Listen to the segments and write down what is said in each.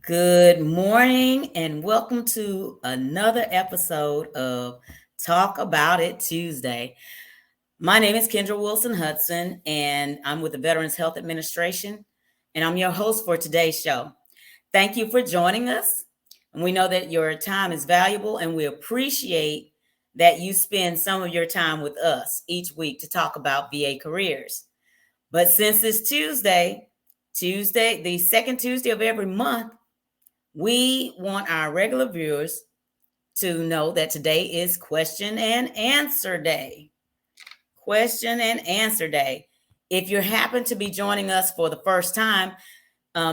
Good morning and welcome to another episode of Talk About It Tuesday. My name is Kendra Wilson Hudson and I'm with the Veterans Health Administration and I'm your host for today's show. Thank you for joining us. And we know that your time is valuable and we appreciate that you spend some of your time with us each week to talk about VA careers. But since it's Tuesday, the second Tuesday of every month, we want our regular viewers to know that today is question and answer day. Question and answer day. If you happen to be joining us for the first time,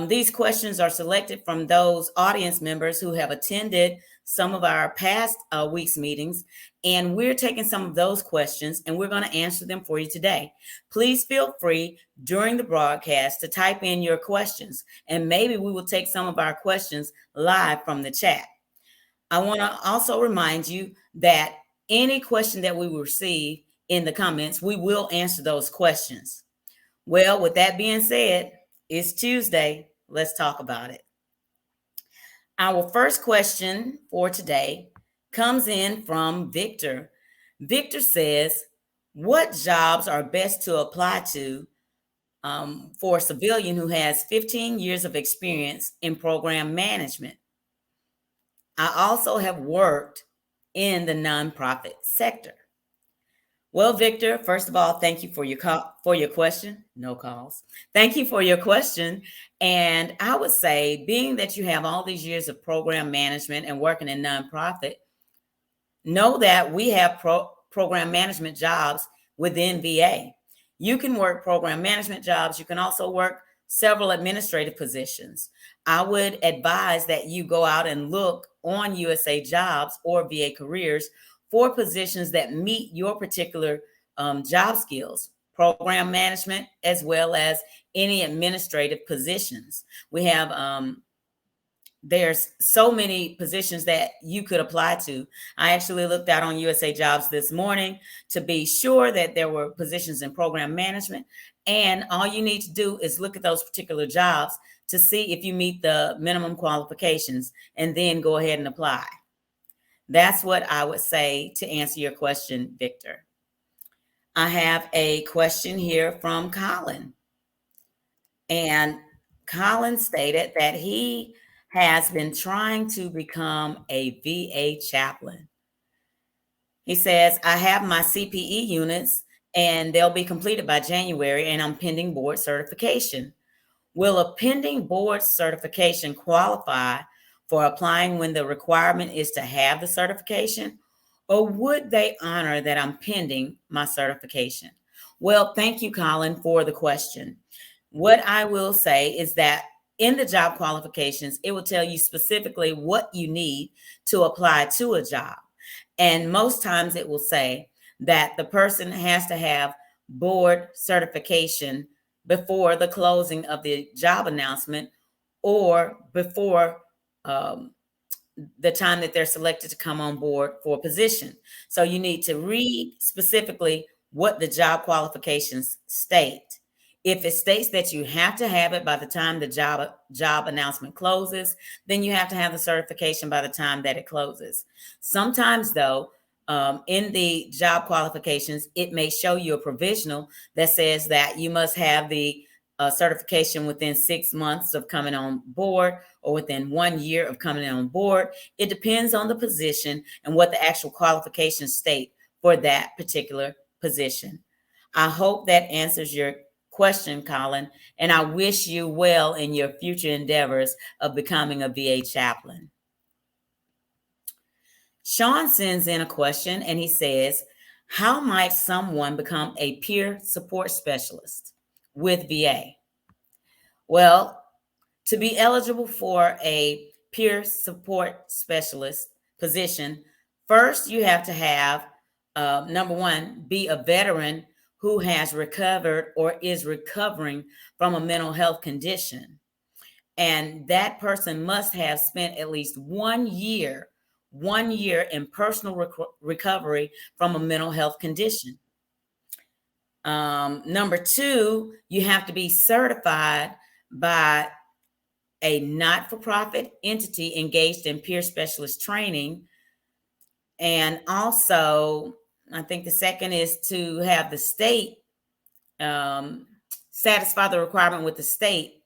these questions are selected from those audience members who have attended some of our past week's meetings, and we're taking some of those questions and we're going to answer them for you today. Please feel free during the broadcast to type in your questions, and maybe we will take some of our questions live from the chat. I want to also remind you that any question that we receive in the comments, we will answer those questions. Well, with that being said, it's Tuesday. Let's talk about it. Our first question for today comes in from Victor. Victor says, what jobs are best to apply to for a civilian who has 15 years of experience in program management? I also have worked in the nonprofit sector. Well, Victor, first of all, thank you for your question. No calls. Thank you for your question. And I would say, being that you have all these years of program management and working in nonprofit, know that we have program management jobs within VA. You can work program management jobs. You can also work several administrative positions. I would advise that you go out and look on USA Jobs or VA Careers for positions that meet your particular job skills, program management, as well as any administrative positions. We have there's so many positions that you could apply to. I actually looked out on USA Jobs this morning to be sure that there were positions in program management. And all you need to do is look at those particular jobs to see if you meet the minimum qualifications and then go ahead and apply. That's what I would say to answer your question, Victor. I have a question here from Colin. And Colin stated that he has been trying to become a VA chaplain. He says, I have my CPE units and they'll be completed by January, and I'm pending board certification. Will a pending board certification qualify for applying when the requirement is to have the certification? Or would they honor that I'm pending my certification? Well, thank you, Colin, for the question. What I will say is that in the job qualifications, it will tell you specifically what you need to apply to a job. And most times it will say that the person has to have board certification before the closing of the job announcement or before the time that they're selected to come on board for a position. So you need to read specifically what the job qualifications state. If it states that you have to have it by the time the job announcement closes, then you have to have the certification by the time that it closes. Sometimes, though, in the job qualifications, it may show you a provisional that says that you must have the certification within 6 months of coming on board or within 1 year of coming on board. It depends on the position and what the actual qualifications state for that particular position. I hope that answers your question, Colin, and I wish you well in your future endeavors of becoming a VA chaplain. Sean sends in a question and he says, how might someone become a peer support specialist with VA? Well, to be eligible for a peer support specialist position, first you have to have, number one, be a veteran who has recovered or is recovering from a mental health condition. And that person must have spent at least 1 year, 1 year in personal recovery from a mental health condition. Number two, you have to be certified by a not-for-profit entity engaged in peer specialist training. And also, I think the second is to have the state um, satisfy the requirement with the state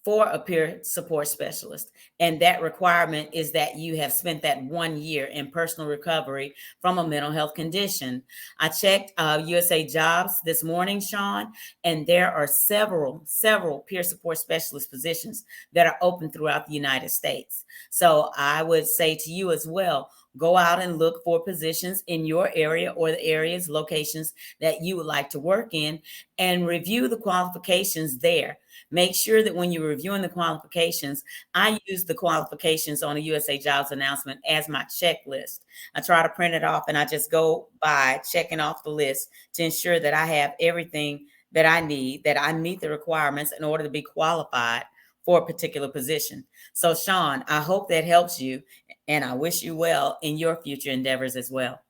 for a peer support specialist. And that requirement is that you have spent that 1 year in personal recovery from a mental health condition. I checked USA Jobs this morning, Sean, and there are several peer support specialist positions that are open throughout the United States. So I would say to you as well, go out and look for positions in your area or the areas, locations that you would like to work in, and review the qualifications there. Make sure that when you're reviewing the qualifications, I use the qualifications on a USA Jobs announcement as my checklist. I try to print it off and I just go by checking off the list to ensure that I have everything that I need, that I meet the requirements in order to be qualified for a particular position. So, Sean, I hope that helps you, and I wish you well in your future endeavors as well.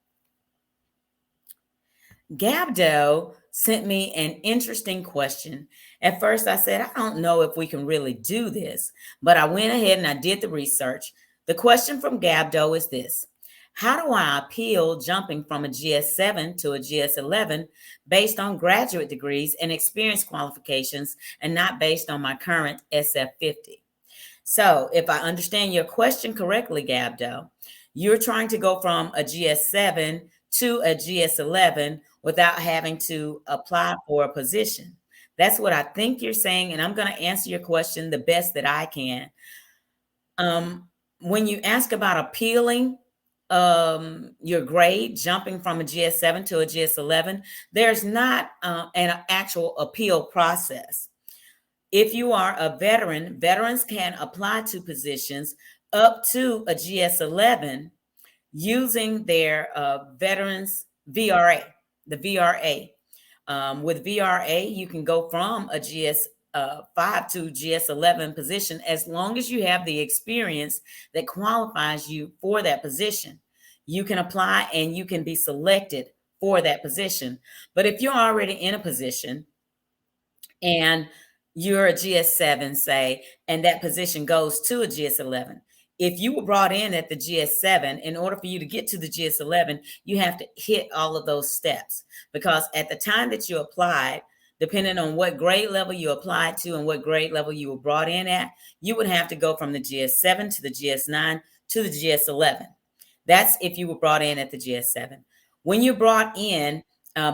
Gabdo sent me an interesting question. At first, I said, I don't know if we can really do this, but I went ahead and I did the research. The question from Gabdo is this: how do I appeal jumping from a GS7 to a GS11 based on graduate degrees and experience qualifications and not based on my current SF50? So, if I understand your question correctly, Gabdo, you're trying to go from a GS7 to a GS11 without having to apply for a position. That's what I think you're saying, and I'm going to answer your question the best that I can. When you ask about appealing your grade, jumping from a GS7 to a GS11, there's not an actual appeal process. If you are a veteran, veterans can apply to positions up to a GS11 using their veterans VRA, the VRA. With VRA, you can go from a GS5 to GS11 position as long as you have the experience that qualifies you for that position. You can apply and you can be selected for that position. But if you're already in a position and you're a GS7, say, and that position goes to a GS11. If you were brought in at the GS7, in order for you to get to the GS11, you have to hit all of those steps, because at the time that you applied, depending on what grade level you applied to and what grade level you were brought in at, you would have to go from the GS7 to the GS9 to the GS11. That's if you were brought in at the GS7. When you're brought in,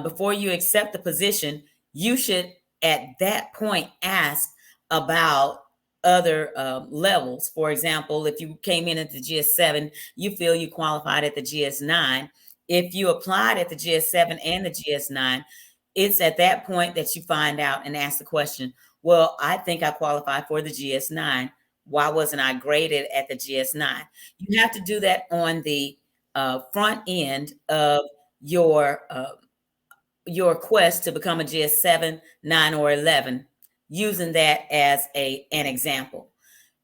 before you accept the position, you should at that point ask about other levels. For example, if you came in at the GS7, you feel you qualified at the GS9. If you applied at the GS7 and the GS9, it's at that point that you find out and ask the question, well, I think I qualify for the GS9. Why wasn't I graded at the GS9? You have to do that on the front end of your quest to become a GS7, 9, or 11, using that as an example.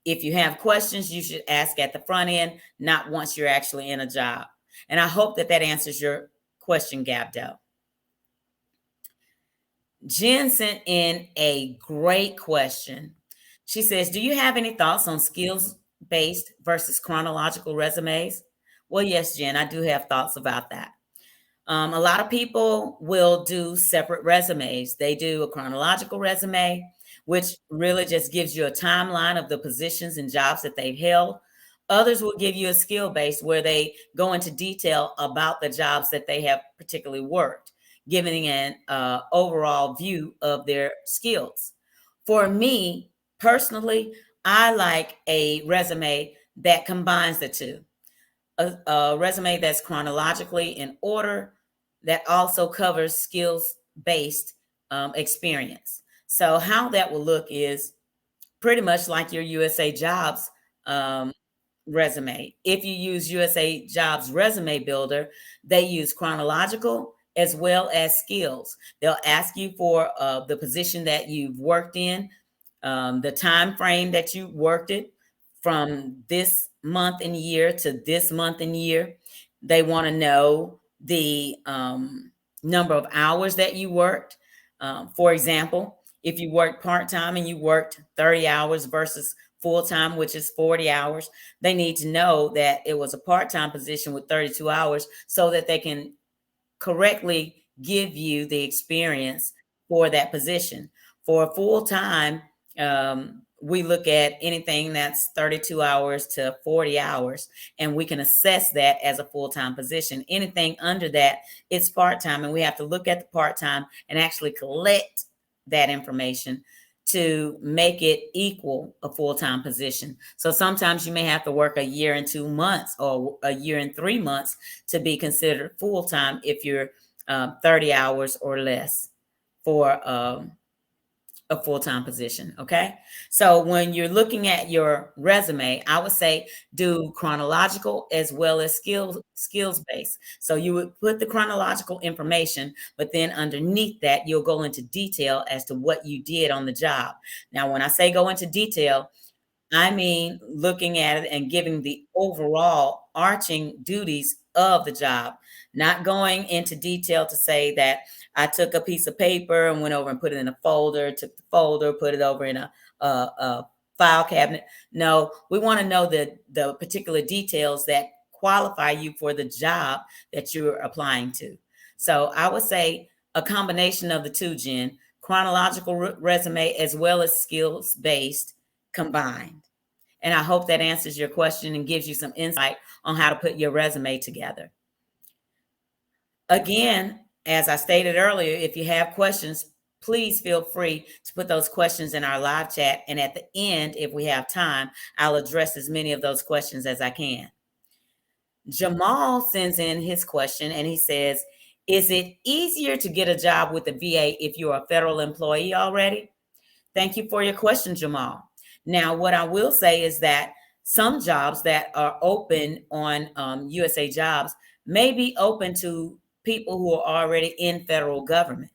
If you have questions, you should ask at the front end, not once you're actually in a job. And I hope that answers your question, Gabdo. Jen sent in a great question. She says, do you have any thoughts on skills-based versus chronological resumes? Well, yes, Jen, I do have thoughts about that. A lot of people will do separate resumes. They do a chronological resume, which really just gives you a timeline of the positions and jobs that they've held. Others will give you a skill-based where they go into detail about the jobs that they have particularly worked, giving an overall view of their skills. For me, personally, I like a resume that combines the two. A resume that's chronologically in order, that also covers skills-based experience. So how that will look is pretty much like your USA Jobs resume. If you use USA Jobs Resume Builder, they use chronological as well as skills. They'll ask you for the position that you've worked in, the time frame that you worked it, from this month and year to this month and year. They want to know the number of hours that you worked. For example, If you work part-time and you worked 30 hours versus full-time, which is 40 hours, they need to know that it was a part-time position with 32 hours so that they can correctly give you the experience for that position. For full time, we look at anything that's 32 hours to 40 hours, and we can assess that as a full time position. Anything under that, it's part time, and we have to look at the part time and actually collect that information to make it equal a full-time position. So sometimes you may have to work a year and 2 months or a year and 3 months to be considered full-time if you're 30 hours or less for a full-time position. Okay. So when you're looking at your resume, I would say do chronological as well as skills based. So you would put the chronological information, but then underneath that, you'll go into detail as to what you did on the job. Now, when I say go into detail, I mean, looking at it and giving the overall arching duties of the job, not going into detail to say that I took a piece of paper and went over and put it in a folder, took the folder, put it over in a file cabinet. No, we want to know the particular details that qualify you for the job that you're applying to. So I would say a combination of the two, Jen, chronological resume as well as skills based combined. And I hope that answers your question and gives you some insight on how to put your resume together. Again, as I stated earlier, if you have questions, please feel free to put those questions in our live chat. And at the end, if we have time, I'll address as many of those questions as I can. Jamal sends in his question and he says, is it easier to get a job with the VA if you're a federal employee already? Thank you for your question, Jamal. Now, what I will say is that some jobs that are open on USA Jobs may be open to people who are already in federal government.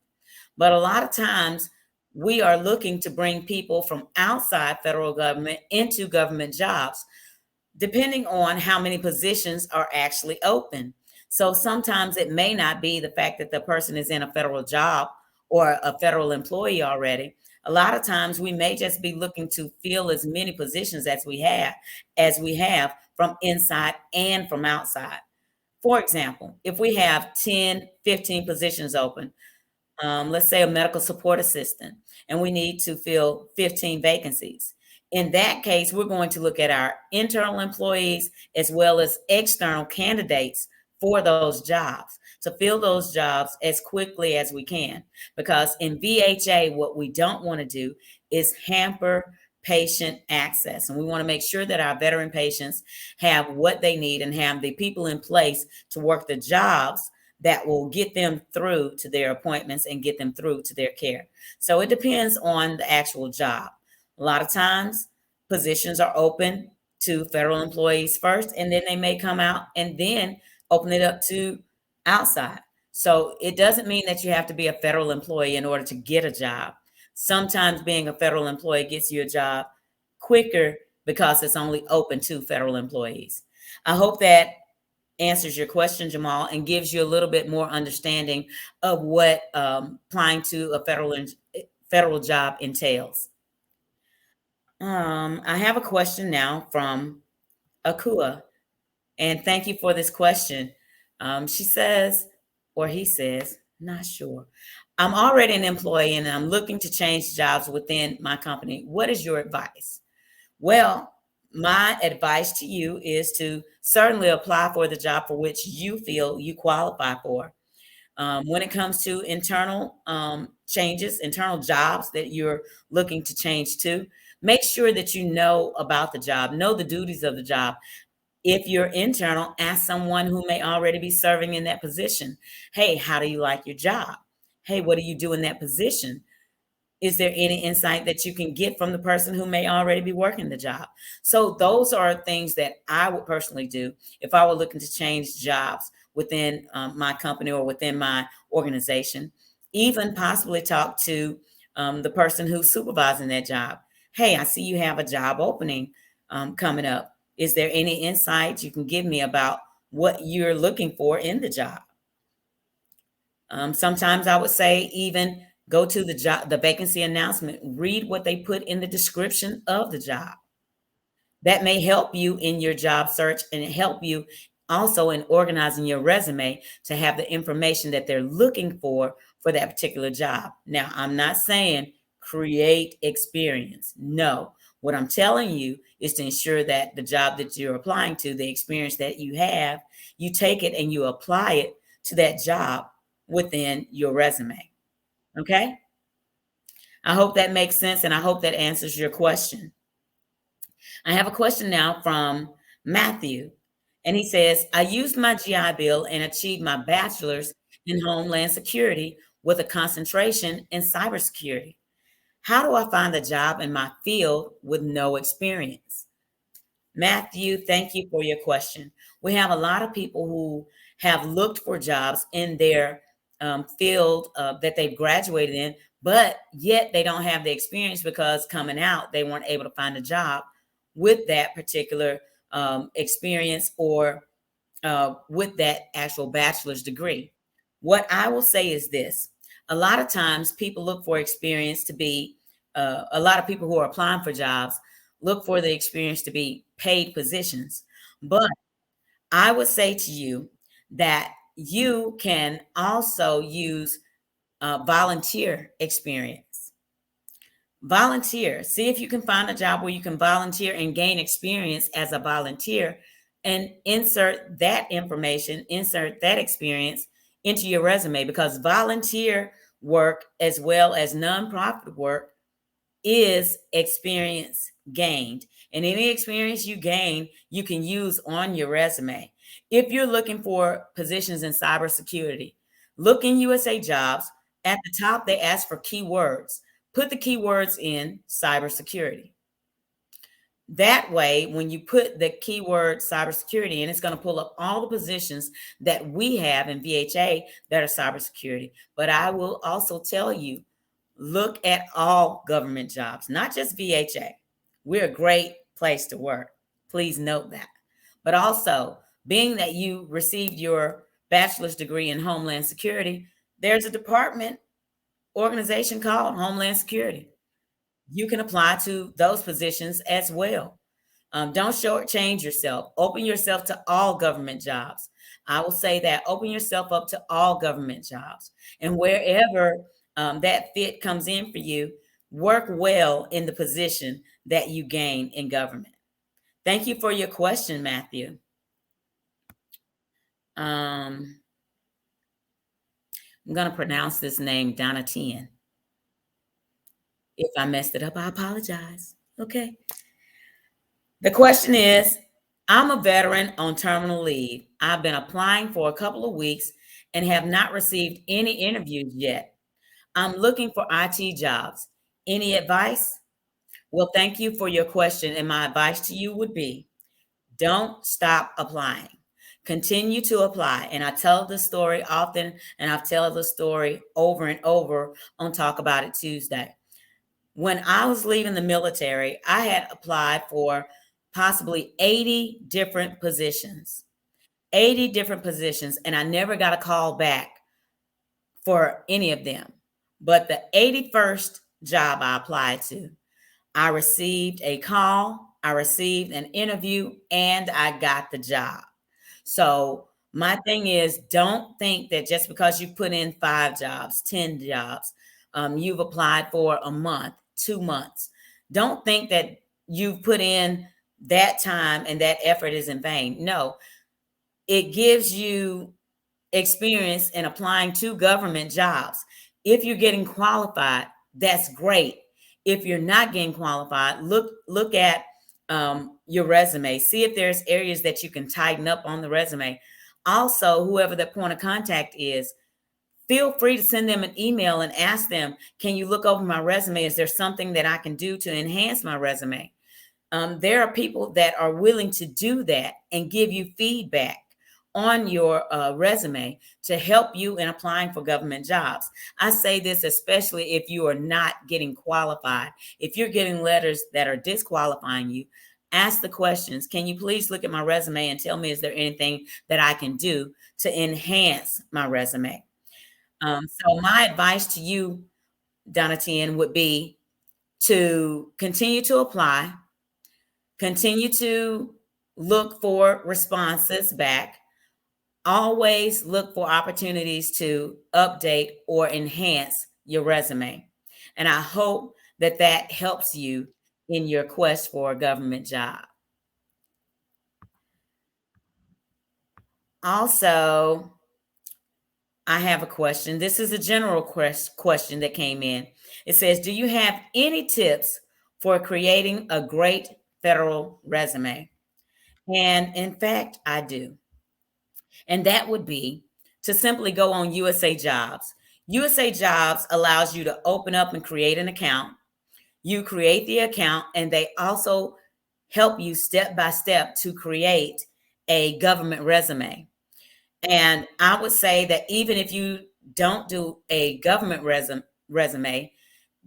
But a lot of times we are looking to bring people from outside federal government into government jobs, depending on how many positions are actually open. So sometimes it may not be the fact that the person is in a federal job or a federal employee already. A lot of times we may just be looking to fill as many positions as we have from inside and from outside. For example, if we have 10, 15 positions open, let's say a medical support assistant, and we need to fill 15 vacancies. In that case, we're going to look at our internal employees as well as external candidates for those jobs to fill those jobs as quickly as we can. Because in VHA, what we don't want to do is hamper patient access. And we want to make sure that our veteran patients have what they need and have the people in place to work the jobs that will get them through to their appointments and get them through to their care. So it depends on the actual job. A lot of times positions are open to federal employees first, and then they may come out and then open it up to outside. So it doesn't mean that you have to be a federal employee in order to get a job. Sometimes being a federal employee gets you a job quicker because it's only open to federal employees. I hope that answers your question, Jamal, and gives you a little bit more understanding of what applying to a federal job entails. I have a question now from Akua, and thank you for this question. She says, or he says, not sure. I'm already an employee and I'm looking to change jobs within my company. What is your advice? Well, my advice to you is to certainly apply for the job for which you feel you qualify for. When it comes to internal changes, internal jobs that you're looking to change to, make sure that you know about the job, know the duties of the job. If you're internal, ask someone who may already be serving in that position. Hey, how do you like your job? Hey, what do you do in that position? Is there any insight that you can get from the person who may already be working the job? So those are things that I would personally do if I were looking to change jobs within my company or within my organization. Even possibly talk to the person who's supervising that job. Hey, I see you have a job opening coming up. Is there any insight you can give me about what you're looking for in the job? Sometimes I would say even Go to the vacancy announcement, read what they put in the description of the job. That may help you in your job search and help you also in organizing your resume to have the information that they're looking for that particular job. Now, I'm not saying create experience. No. What I'm telling you is to ensure that the job that you're applying to, the experience that you have, you take it and you apply it to that job within your resume. Okay? I hope that makes sense and I hope that answers your question. I have a question now from Matthew, and he says, I used my GI Bill and achieved my bachelor's in Homeland Security with a concentration in cybersecurity. How do I find a job in my field with no experience? Matthew, thank you for your question. We have a lot of people who have looked for jobs in their field that they've graduated in, but yet they don't have the experience because coming out, they weren't able to find a job with that particular experience or with that actual bachelor's degree. What I will say is this: a lot of times people look for experience to be, a lot of people who are applying for jobs look for the experience to be paid positions. But I would say to you that you can also use volunteer experience. Volunteer. See if you can find a job where you can volunteer and gain experience as a volunteer and insert that information, insert that experience into your resume because volunteer work as well as nonprofit work is experience gained. And any experience you gain, you can use on your resume. If you're looking for positions in cybersecurity, look in USA Jobs. At the top, they ask for keywords. Put the keywords in cybersecurity. That way, when you put the keyword cybersecurity in, it's going to pull up all the positions that we have in VHA that are cybersecurity. But I will also tell you, look at all government jobs, not just VHA. We're a great place to work. Please note that. But also, being that you received your bachelor's degree in Homeland Security, there's a department organization called Homeland Security. You can apply to those positions as well. Don't shortchange yourself. Open yourself to all government jobs. I will say that open yourself up to all government jobs. And wherever that fit comes in for you, work well in the position that you gain in government. Thank you for your question, Matthew. I'm going to pronounce this name Donatian. If I messed it up, I apologize. Okay. The question is, I'm a veteran on terminal leave. I've been applying for a couple of weeks and have not received any interviews yet. I'm looking for IT jobs. Any advice? Well, thank you for your question. And my advice to you would be, don't stop applying. Continue to apply. And I tell the story often, and I've told the story over and over on Talk About It Tuesday. When I was leaving the military, I had applied for possibly 80 different positions, 80 different positions, and I never got a call back for any of them. But the 81st job I applied to, I received a call, I received an interview, and I got the job. So my thing is, don't think that just because you put in 5 jobs, 10 jobs, you've applied for a month, 2 months. Don't think that you've put in that time and that effort is in vain. No, it gives you experience in applying to government jobs. If you're getting qualified, that's great. If you're not getting qualified, look at your resume. See if there's areas that you can tighten up on the resume. Also, whoever the point of contact is, feel free to send them an email and ask them, can you look over my resume? Is there something that I can do to enhance my resume? There are people that are willing to do that and give you feedback on your resume to help you in applying for government jobs. I say this especially if you are not getting qualified. If you're getting letters that are disqualifying you, ask the questions. Can you please look at my resume and tell me, is there anything that I can do to enhance my resume? So my advice to you Donatien, would be to continue to apply, continue to look for responses back, always look for opportunities to update or enhance your resume. And I hope that that helps you in your quest for a government job. Also, I have a question. This is a general question that came in. It says, do you have any tips for creating a great federal resume? And in fact, I do. And that would be to simply go on USA Jobs. USA Jobs allows you to open up and create an account. You create the account, and they also help you step by step to create a government resume. And I would say that even if you don't do a government resume,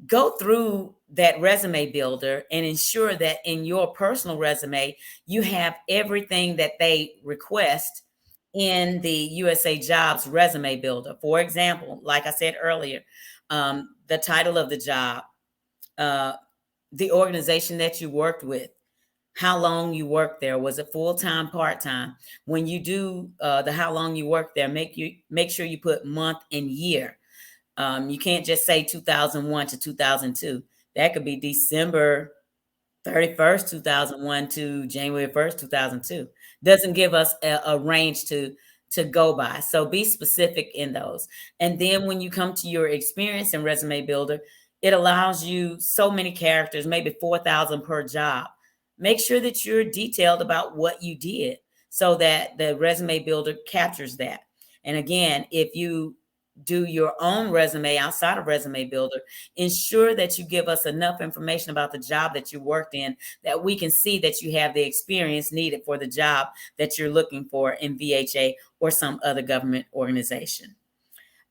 go through that resume builder and ensure that in your personal resume, you have everything that they request in the USA Jobs resume builder. For example, like I said earlier, the title of the job, uh, the organization that you worked with, how long you worked there, was it full-time, part-time? When you do the how long you worked there, make sure you put month and year. You can't just say 2001 to 2002. That could be December 31st, 2001 to January 1st, 2002. Doesn't give us a range to go by. So be specific in those. And then when you come to your experience in Resume Builder, it allows you so many characters, maybe 4,000 per job. Make sure that you're detailed about what you did so that the Resume Builder captures that. And again, if you do your own resume outside of Resume Builder, ensure that you give us enough information about the job that you worked in that we can see that you have the experience needed for the job that you're looking for in VHA or some other government organization.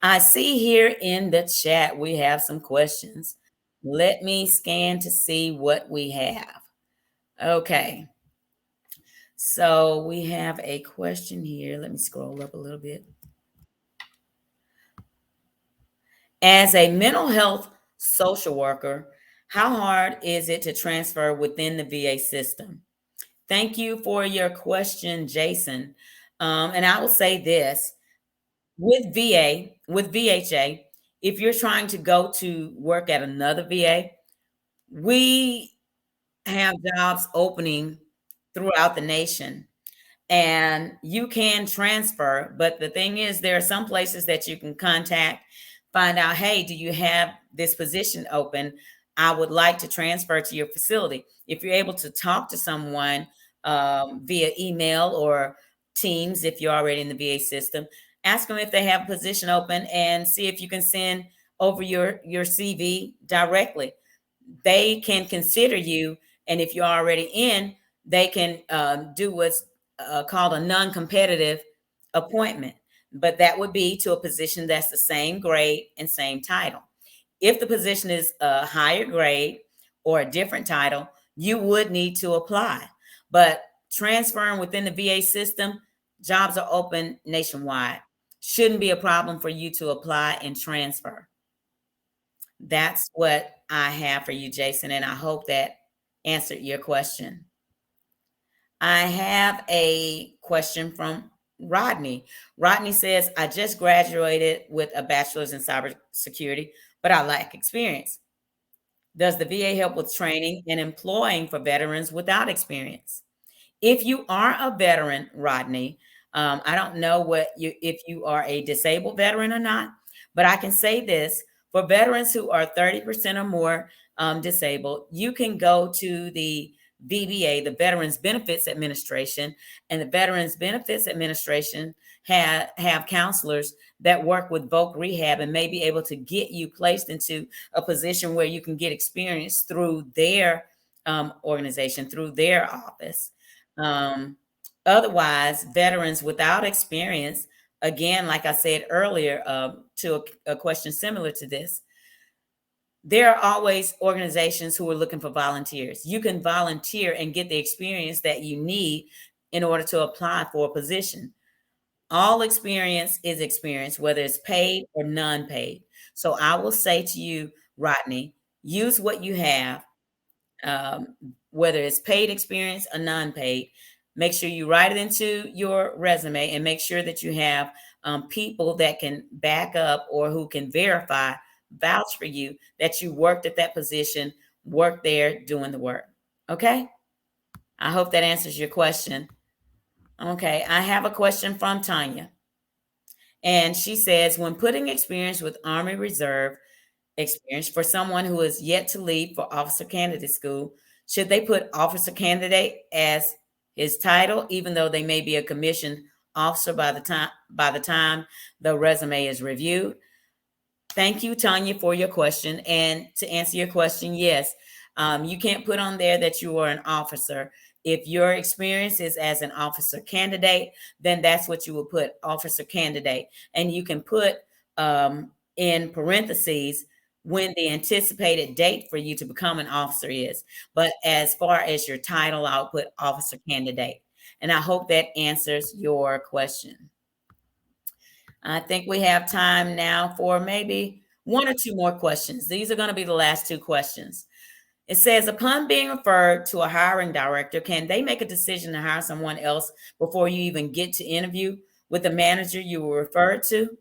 I see here in the chat we have some questions. Let me scan to see what we have. Okay. So we have a question here. Let me scroll up a little bit. As a mental health social worker, how hard is it to transfer within the VA system? Thank you for your question, Jason. And I will say this with VA, with VHA, if you're trying to go to work at another VA, we have jobs opening throughout the nation and you can transfer. But the thing is, there are some places that you can contact, find out, hey, do you have this position open? I would like to transfer to your facility. If you're able to talk to someone via email or Teams, if you're already in the VA system, ask them if they have a position open and see if you can send over your CV directly. They can consider you, and if you're already in, they can do what's called a non-competitive appointment, but that would be to a position that's the same grade and same title. If the position is a higher grade or a different title, you would need to apply. But transferring within the VA system, jobs are open nationwide. Shouldn't be a problem for you to apply and transfer. That's what I have for you, Jason, and I hope that answered your question. I have a question from Rodney. Rodney says, I just graduated with a bachelor's in cybersecurity, but I lack experience. Does the VA help with training and employing for veterans without experience? If you are a veteran, Rodney, I don't know if you are a disabled veteran or not, but I can say this: for veterans who are 30% or more disabled, you can go to the VBA, the Veterans Benefits Administration, and the Veterans Benefits Administration have counselors that work with voc rehab and may be able to get you placed into a position where you can get experience through their organization, through their office. Otherwise, veterans without experience, again, like I said earlier, to a question similar to this, there are always organizations who are looking for volunteers. You can volunteer and get the experience that you need in order to apply for a position. All experience is experience, whether it's paid or non-paid. So I will say to you, Rodney, use what you have, um, whether it's paid experience or non-paid. Make sure you write it into your resume and make sure that you have people that can back up or who can verify, vouch for you that you worked at that position, worked there doing the work. Okay? I hope that answers your question. Okay, I have a question from Tanya. And she says, when putting experience with Army Reserve experience for someone who is yet to leave for officer candidate school, should they put officer candidate as his title, even though they may be a commissioned officer by the time the resume is reviewed? Thank you, Tanya, for your question. And to answer your question, yes, you can't put on there that you are an officer. If your experience is as an officer candidate, then that's what you will put, officer candidate. And you can put in parentheses when the anticipated date for you to become an officer is. But as far as your title, I'll put officer candidate. And I hope that answers your question. I think we have time now for maybe one or two more questions. These are going to be the last two questions. It says, upon being referred to a hiring director, can they make a decision to hire someone else before you even get to interview with the manager you were referred to?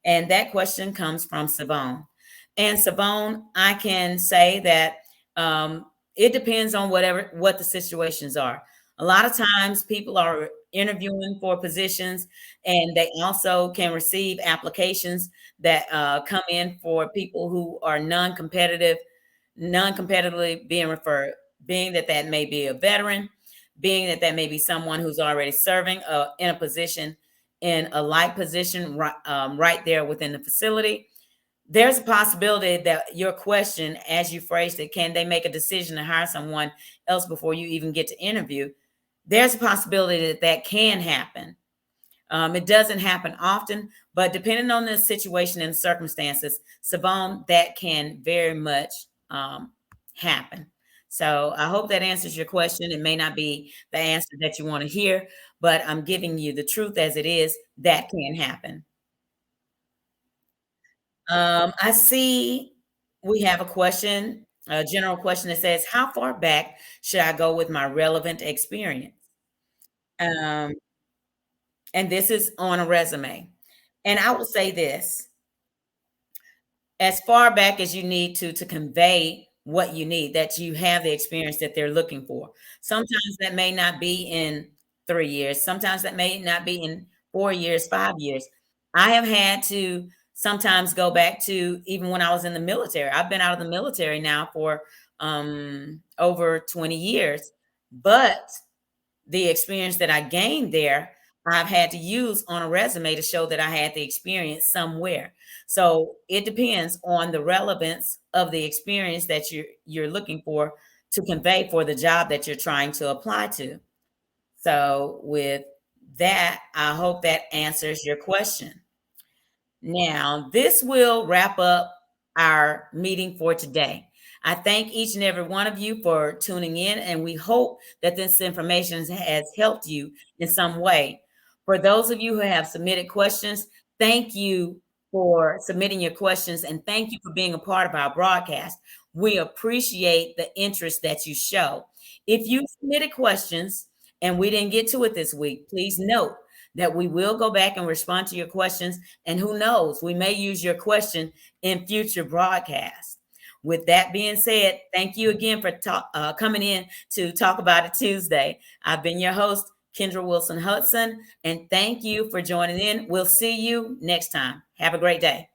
And that question comes from Savone. And Savone, I can say that it depends on what the situations are. A lot of times people are interviewing for positions and they also can receive applications that come in for people who are non-competitively being referred, being that may be a veteran, being that may be someone who's already serving in a position, in a like position right there within the facility. There's a possibility that your question, as you phrased it, can they make a decision to hire someone else before you even get to interview? There's a possibility that can happen. It doesn't happen often, but depending on the situation and circumstances, Savon, that can very much happen. So I hope that answers your question. It may not be the answer that you want to hear, but I'm giving you the truth as it is. That can happen. I see we have a question, a general question that says, how far back should I go with my relevant experience? Um, and this is on a resume. And I will say this, as far back as you need to convey what you need, that you have the experience that they're looking for. Sometimes that may not be in 3 years. Sometimes that may not be in 4 years, 5 years. I have had to sometimes go back to even when I was in the military. I've been out of the military now for over 20 years, but the experience that I gained there, I've had to use on a resume to show that I had the experience somewhere. So it depends on the relevance of the experience that you're looking for to convey for the job that you're trying to apply to. So with that, I hope that answers your question. Now, this will wrap up our meeting for today. I thank each and every one of you for tuning in, and we hope that this information has helped you in some way. For those of you who have submitted questions, thank you for submitting your questions, and thank you for being a part of our broadcast. We appreciate the interest that you show. If you submitted questions and we didn't get to it this week, please note that we will go back and respond to your questions. And who knows, we may use your question in future broadcasts. With that being said, thank you again for coming in to Talk About It Tuesday. I've been your host, Kendra Wilson Hudson, and thank you for joining in. We'll see you next time. Have a great day.